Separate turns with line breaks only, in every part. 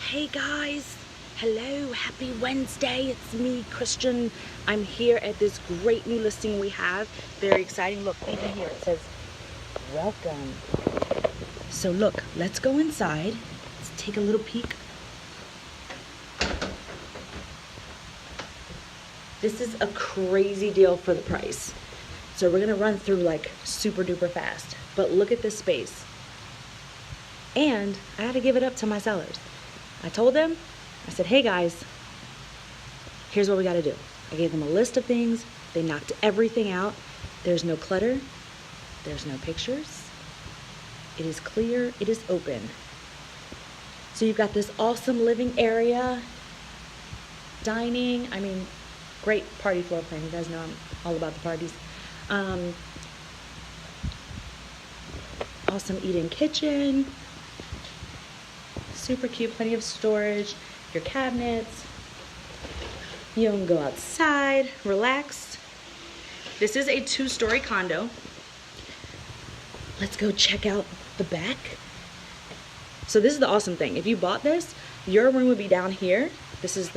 Hey guys, hello, happy Wednesday. It's me, Christian. I'm here at this great new listing we have. Very exciting. Look, even here it says welcome. So look, let's go inside. Let's take a little peek. This is a crazy deal for the price. So we're gonna run through like super duper fast. But look at this space. And I had to give it up to my sellers. I told them, I said, hey guys, here's what we gotta do. I gave them a list of things. They knocked everything out. There's no clutter. There's no pictures. It is clear, it is open. So you've got this awesome living area, dining, great party floor plan. You guys know I'm all about the parties. Awesome eat-in kitchen. Super cute, plenty of storage, your cabinets. You can go outside, relax. This is a 2-story condo. Let's go check out the back. So this is the awesome thing. If you bought this, your room would be down here. This is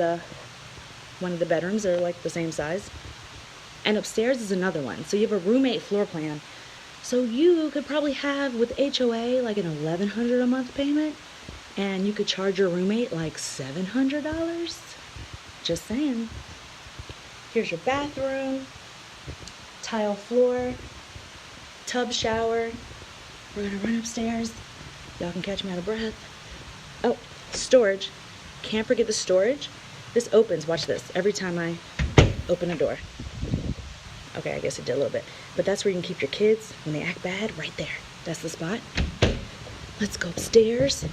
one of the bedrooms. They're like the same size. And upstairs is another one. So you have a roommate floor plan. So you could probably have with HOA like an $1,100 a month payment. And you could charge your roommate like $700. Just saying. Here's your bathroom. Tile floor. Tub shower. We're gonna run upstairs. Y'all can catch me out of breath. Oh, storage. Can't forget the storage. This opens, watch this, every time I open a door. Okay, I guess it did a little bit. But that's where you can keep your kids when they act bad, right there. That's the spot. Let's go upstairs.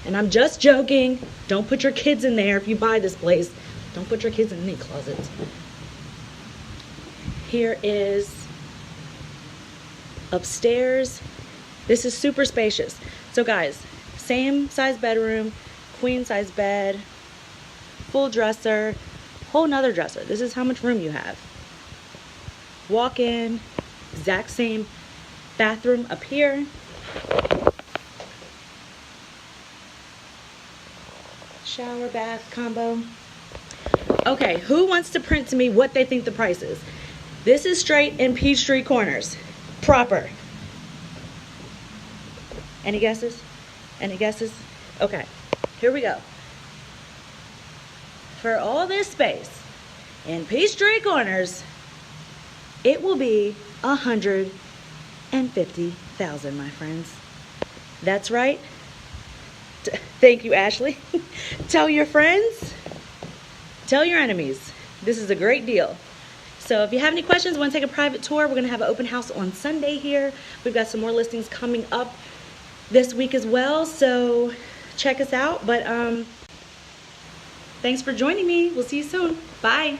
And I'm just joking. Don't put your kids in there if you buy this place. Don't put your kids in any closets. Here is upstairs. This is super spacious. So guys, same size bedroom, queen size bed, full dresser, whole nother dresser. This is how much room you have. Walk in, exact same bathroom up here. Shower, bath, combo. Okay, who wants to print to me what they think the price is? This is straight in Peachtree Corners. Proper. Any guesses? Any guesses? Okay, here we go. For all this space in Peachtree Corners, it will be $150,000, my friends. That's right. Thank you, Ashley. Tell your friends, tell your enemies. This is a great deal. So if you have any questions, want to take a private tour, we're going to have an open house on Sunday here. We've got some more listings coming up this week as well, so check us out. But thanks for joining me. We'll see you soon. Bye.